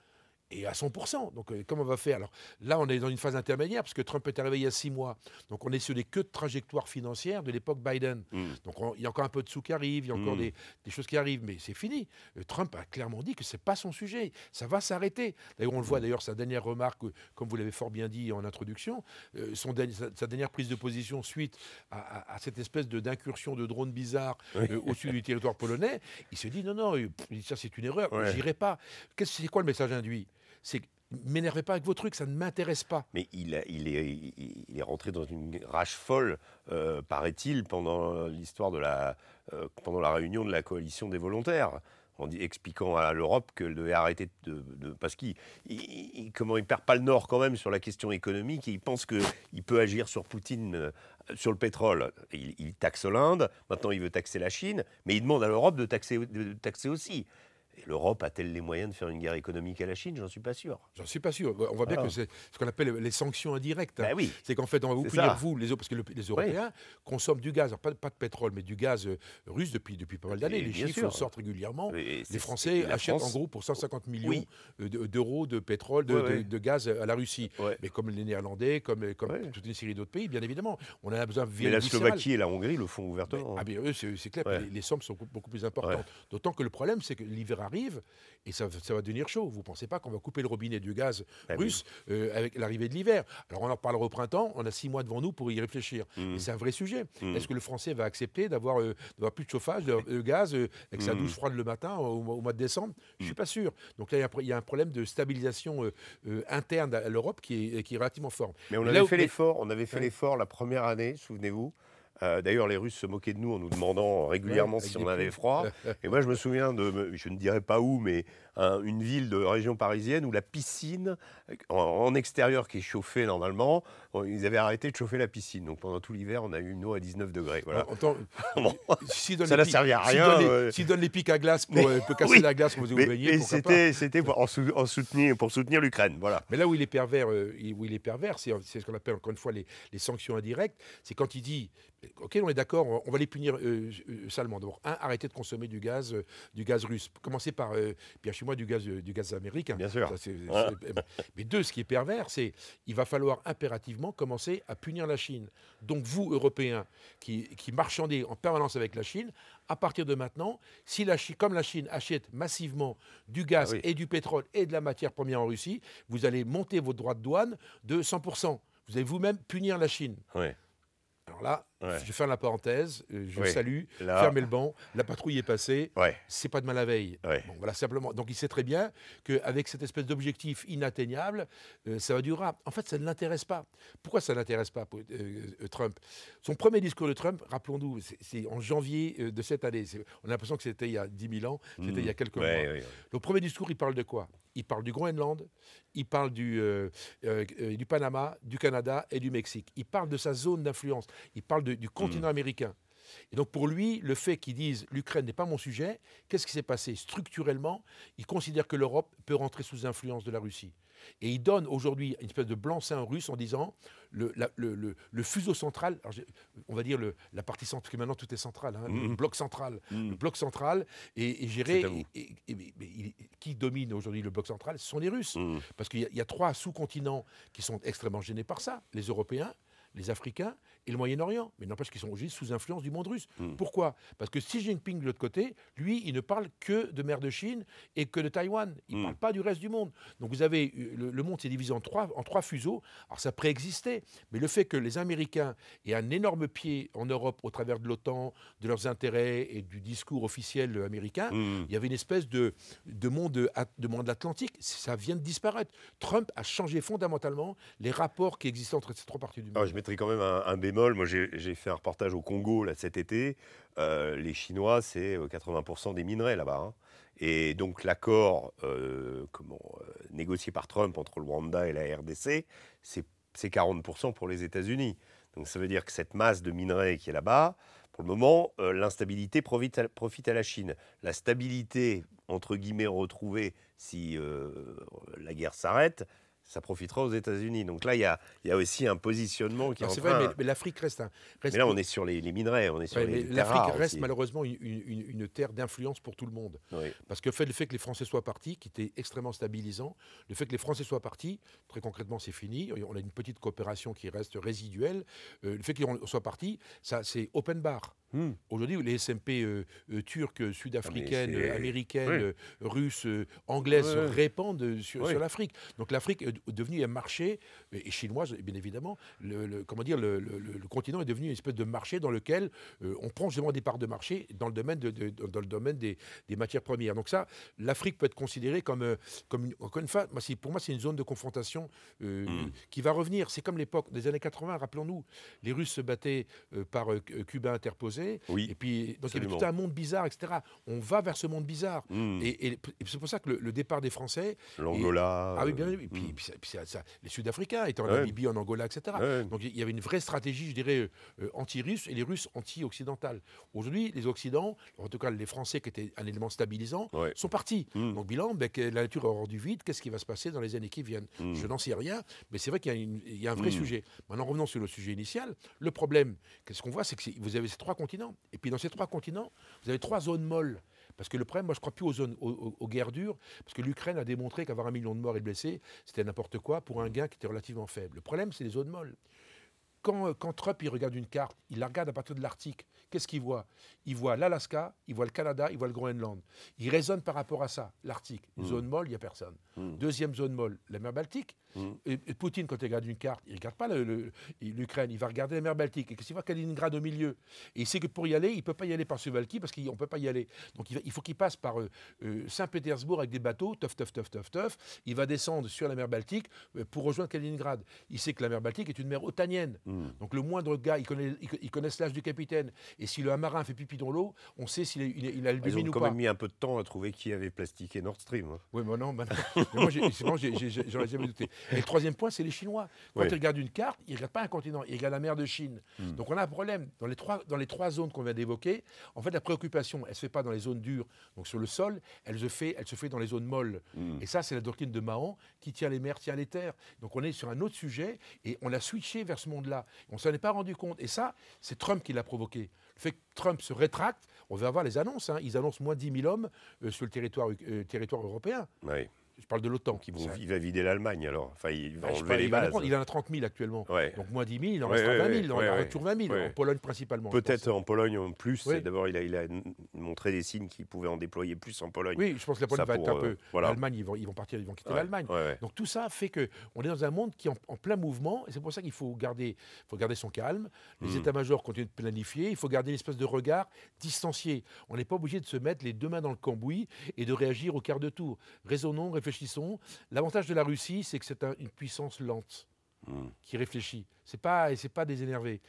Et à 100%. Donc, comment on va faire? Alors là, on est dans une phase intermédiaire, parce que Trump est arrivé il y a 6 mois. Donc, on est sur les queues de trajectoire financière de l'époque Biden. Hmm. Donc, il y a encore un peu de sous qui arrive, il y a encore des choses qui arrivent, mais c'est fini. Trump a clairement dit que ce n'est pas son sujet. Ça va s'arrêter. D'ailleurs, on le voit, d'ailleurs, sa dernière remarque, comme vous l'avez fort bien dit en introduction, sa dernière prise de position suite à cette espèce d'incursion de drones bizarres Oui. au-dessus du territoire polonais, il se dit non, il dit, ça c'est une erreur, Ouais. j'irai pas. C'est quoi le message induit? C'est m'énervez pas avec vos trucs, ça ne m'intéresse pas. Mais il est rentré dans une rage folle, paraît-il, pendant pendant la réunion de la coalition des volontaires, expliquant à l'Europe qu'elle devait arrêter parce comment il perd pas le nord quand même sur la question économique, et il pense qu'il peut agir sur Poutine, sur le pétrole. Il taxe l'Inde, maintenant il veut taxer la Chine, mais il demande à l'Europe de taxer aussi. Et l'Europe a-t-elle les moyens de faire une guerre économique à la Chine? J'en suis pas sûr. J'en suis pas sûr. On voit bien que c'est ce qu'on appelle les sanctions indirectes. Ben oui. C'est qu'en fait, on va vous C'est punir, ça. vous, les autres, parce que les Européens consomment du gaz, alors pas de pétrole, mais du gaz russe depuis pas mal d'années. Et Les bien chiffres sûr. sortent régulièrement. Et Les Français la achètent France- en gros pour 150 millions Oui. d'euros de pétrole, Ouais. de gaz à la Russie. Ouais. Mais comme les Néerlandais, comme Ouais. toute une série d'autres pays, bien évidemment, on a besoin de Mais la viscéral. Slovaquie et la Hongrie le font ouvertement. Ah bien eux, c'est clair, Ouais. les sommes sont beaucoup plus importantes. D'autant que le problème, c'est que l'hiver arrive et ça va devenir chaud. Vous ne pensez pas qu'on va couper le robinet du gaz Ah oui. russe avec l'arrivée de l'hiver? Alors on en reparlera au printemps, on a 6 mois devant nous pour y réfléchir. Mm. Et c'est un vrai sujet. Mm. Est-ce que le Français va accepter d'avoir plus de chauffage, de gaz, avec sa Mm. douche froide le matin au mois de décembre? Je ne suis pas sûr. Donc là, il y a un problème de stabilisation interne à l'Europe qui est relativement fort. Mais on Mais avait là où- fait mais- l'effort, Ouais. l'effort la première année, souvenez-vous. D'ailleurs, les Russes se moquaient de nous en nous demandant régulièrement Ouais, avec si des on avait plumes. froid. Et moi, je me souviens je ne dirais pas où, mais une ville de région parisienne où la piscine, en extérieur qui est chauffée normalement, ils avaient arrêté de chauffer la piscine. Donc pendant tout l'hiver, on a eu une eau à 19 degrés. Voilà. Bon, Bon. Ça n'a servi à rien. S'il donne les pics à glace pour casser Oui. la glace quand vous vous baignez, pourquoi pas. C'était pour soutenir l'Ukraine. Voilà. Mais là où il est pervers, c'est ce qu'on appelle encore une fois les sanctions indirectes. C'est quand il dit, ok, on est d'accord, on va les punir salement. D'abord, arrêtez de consommer du gaz russe. Commencez par Pierre Chimou, moins du gaz américain. Bien sûr. Mais deux, ce qui est pervers, c'est qu'il va falloir impérativement commencer à punir la Chine. Donc vous, Européens, qui marchandez en permanence avec la Chine, à partir de maintenant, si comme la Chine achète massivement du gaz et du pétrole et de la matière première en Russie, vous allez monter vos droits de douane de 100%. Vous allez vous-même punir la Chine. Ouais. Alors là, je vais faire la parenthèse, je salue, là... fermez le banc, la patrouille est passée, ouais. c'est pas demain la veille. Ouais. Bon, voilà, simplement. Donc il sait très bien qu'avec cette espèce d'objectif inatteignable, ça va durer. En fait, ça ne l'intéresse pas. Pourquoi ça ne l'intéresse pas, Trump? Son premier discours de Trump, rappelons-nous, c'est en janvier de cette année. On a l'impression que c'était il y a 10 000 ans, c'était il y a quelques mois. Le premier discours, il parle de quoi? Il parle du Groenland, il parle du Panama, du Canada et du Mexique. Il parle de sa zone d'influence, il parle du continent américain. Et donc pour lui, le fait qu'ils disent l'Ukraine n'est pas mon sujet, qu'est-ce qui s'est passé? Structurellement, il considère que l'Europe peut rentrer sous influence de la Russie. Et il donne aujourd'hui une espèce de blanc-seing russe en disant le fuseau central, alors on va dire la partie centrale, parce que maintenant tout est central, hein, le bloc central. Le bloc central est géré. Qui domine aujourd'hui le bloc central? Ce sont les Russes. Parce qu'il y a 3 sous-continents qui sont extrêmement gênés par ça. Les Européens, les Africains et le Moyen-Orient. Mais n'empêche qu'ils sont aujourd'hui sous influence du monde russe. Pourquoi? Parce que Xi Jinping, de l'autre côté, lui, il ne parle que de mer de Chine et que de Taïwan. Il ne parle pas du reste du monde. Donc vous avez, le monde s'est divisé en trois fuseaux. Alors ça préexistait. Mais le fait que les Américains aient un énorme pied en Europe au travers de l'OTAN, de leurs intérêts et du discours officiel américain, il y avait une espèce de monde atlantique. Ça vient de disparaître. Trump a changé fondamentalement les rapports qui existaient entre ces 3 parties du monde. Alors, je mettrai quand même un bémol. Moi, j'ai fait un reportage au Congo là, cet été. Les Chinois, c'est 80% des minerais là-bas. Hein. Et donc, l'accord négocié par Trump entre le Rwanda et la RDC, c'est 40% pour les États-Unis. Donc, ça veut dire que cette masse de minerais qui est là-bas, pour le moment, l'instabilité profite à la Chine. La stabilité, entre guillemets, retrouvée si la guerre s'arrête, ça profitera aux États-Unis. Donc là, il y a aussi un positionnement qui est en train... C'est vrai, mais l'Afrique reste... Mais là, on est sur les minerais, on est sur les terres rares. L'Afrique reste malheureusement une terre d'influence pour tout le monde. Oui. Parce que le fait que les Français soient partis, qui était extrêmement stabilisant, le fait que les Français soient partis, très concrètement, c'est fini. On a une petite coopération qui reste résiduelle. Le fait qu'ils soient partis, ça, c'est open bar. Aujourd'hui, les SMP turques, sud-africaines, américaines, russes, anglaises se répandent sur l'Afrique. Donc l'Afrique est devenue un marché, et chinoise bien évidemment, le continent est devenu une espèce de marché dans lequel on prend justement des parts de marché dans le domaine, dans le domaine des matières premières. Donc ça, l'Afrique peut être considérée comme encore une fois, pour moi c'est une zone de confrontation qui va revenir. C'est comme l'époque des années 80, rappelons-nous, les Russes se battaient par Cuba interposé. Et puis, donc il y avait tout un monde bizarre, etc. On va vers ce monde bizarre. Et c'est pour ça que le départ des Français... L'Angola... Ah oui, bien oui. Puis les Sud-Africains étaient en Namibie, en Angola, etc. Donc il y avait une vraie stratégie, je dirais, anti-russe et les Russes anti-occidentales. Aujourd'hui, les Occidents, en tout cas les Français qui étaient un élément stabilisant, sont partis. Donc bilan, la nature a rendu vide. Qu'est-ce qui va se passer dans les années qui viennent? Je n'en sais rien, mais c'est vrai qu'il y a un vrai sujet. Maintenant, revenons sur le sujet initial. Le problème, qu'est-ce qu'on voit, c'est que vous avez ces 3 continents. Et puis dans ces 3 continents, vous avez 3 zones molles. Parce que le problème, moi je ne crois plus aux guerres dures, parce que l'Ukraine a démontré qu'avoir 1 million de morts et de blessés, c'était n'importe quoi pour un gain qui était relativement faible. Le problème, c'est les zones molles. Quand Trump il regarde une carte, il la regarde à partir de l'Arctique. Qu'est-ce qu'il voit? Il voit l'Alaska, il voit le Canada, il voit le Groenland. Il raisonne par rapport à ça, l'Arctique. Une zone molle, il n'y a personne. Deuxième zone molle, la mer Baltique. Et Poutine, quand il regarde une carte, il ne regarde pas l'Ukraine, il va regarder la mer Baltique. Et qu'est-ce qu'il voit? Kaliningrad au milieu. Et il sait que pour y aller, il ne peut pas y aller par Suvalki parce qu'on ne peut pas y aller. Donc il faut qu'il passe par Saint-Pétersbourg avec des bateaux, teuf. Il va descendre sur la mer Baltique pour rejoindre Kaliningrad. Il sait que la mer Baltique est une mer otanienne. Donc le moindre gars, ils connaissent l'âge du capitaine. Et si le marin fait pipi dans l'eau, on sait s'il a le demi ou pas. Ils ont quand même mis un peu de temps à trouver qui avait plastiqué Nord Stream. Hein. Oui, mais non. Mais moi, j'aurais jamais douté. Et le troisième point, c'est les Chinois. Quand ils regardent une carte, ils ne regardent pas un continent, ils regardent la mer de Chine. Donc on a un problème. Dans les trois zones qu'on vient d'évoquer, en fait, la préoccupation, elle ne se fait pas dans les zones dures, donc sur le sol, elle se fait dans les zones molles. Et ça, c'est la doctrine de Mao qui tient les mers, tient les terres. Donc on est sur un autre sujet et on a switché vers ce monde-là. On ne s'en est pas rendu compte. Et ça, c'est Trump qui l'a provoqué. fait que Trump se rétracte. On va avoir les annonces. Ils annoncent moins 10 000 hommes sur le territoire européen. Ouais. Je parle de l'OTAN. Il va vider l'Allemagne alors. Enfin, il va enlever les il bases. il en a 30 000 actuellement. Ouais. Donc moins 10 000, il en restera 20 000. Il en reste toujours 20 000. En Pologne principalement. Peut-être en Pologne en plus. Oui. D'abord, il a montré des signes qu'il pouvait en déployer plus en Pologne. Oui, je pense que la Pologne va être un peu. Voilà. L'Allemagne, ils vont partir, ils vont quitter Ouais. l'Allemagne. Ouais. Donc tout ça fait qu'on est dans un monde qui est en plein mouvement. Et c'est pour ça qu'il faut garder son calme. Les états-majors continuent de planifier. Il faut garder une espèce de regard distancié. On n'est pas obligé de se mettre les deux mains dans le cambouis et de réagir au quart de tour. Raisonnons, réfléchissons. L'avantage de la Russie, c'est que c'est une puissance lente qui réfléchit. C'est pas des énervés.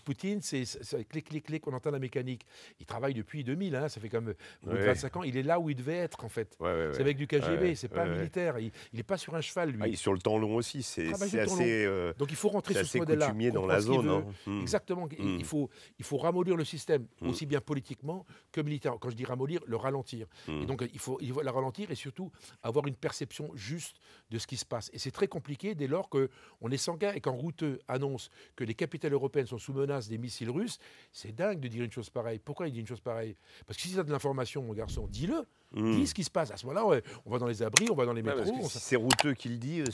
Poutine, c'est clic, clic, clic, on entend la mécanique. Il travaille depuis 2000, ça fait comme 25 ans. Il est là où il devait être, en fait. C'est avec du KGB, c'est pas militaire. Il n'est pas sur un cheval, lui. Ah, sur le temps long aussi, c'est assez... Donc il faut rentrer sur ce modèle-là. C'est coutumier dans la zone. Exactement. Il faut ramollir le système, aussi bien politiquement que militaire. Quand je dis ramollir, le ralentir. Et donc il faut la ralentir et surtout avoir une perception juste de ce qui se passe. Et c'est très compliqué dès lors qu'on est sanguin et qu'en routeux annonce que les capitales européennes sont sous menace des missiles russes. C'est dingue de dire une chose pareille. Pourquoi il dit une chose pareille? Parce que si tu as de l'information, mon garçon, dis-le. Dis ce qui se passe. À ce moment-là, on va dans les abris, on va dans les métros. Si c'est routeux qui le dit,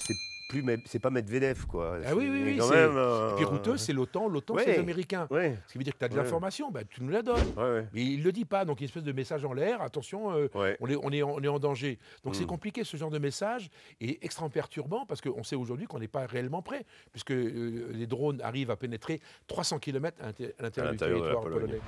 c'est pas Medvedev, quoi. Ah oui. Et puis routeux, c'est l'OTAN, c'est les Américains. Ce qui veut dire que tu as de l'information, tu nous la donnes. Mais il ne le dit pas, donc il y a une espèce de message en l'air, attention, on est en danger. Donc c'est compliqué, ce genre de message, et extrêmement perturbant, parce qu'on sait aujourd'hui qu'on n'est pas réellement prêt, puisque les drones arrivent à pénétrer 300 km à l'intérieur du territoire polonais.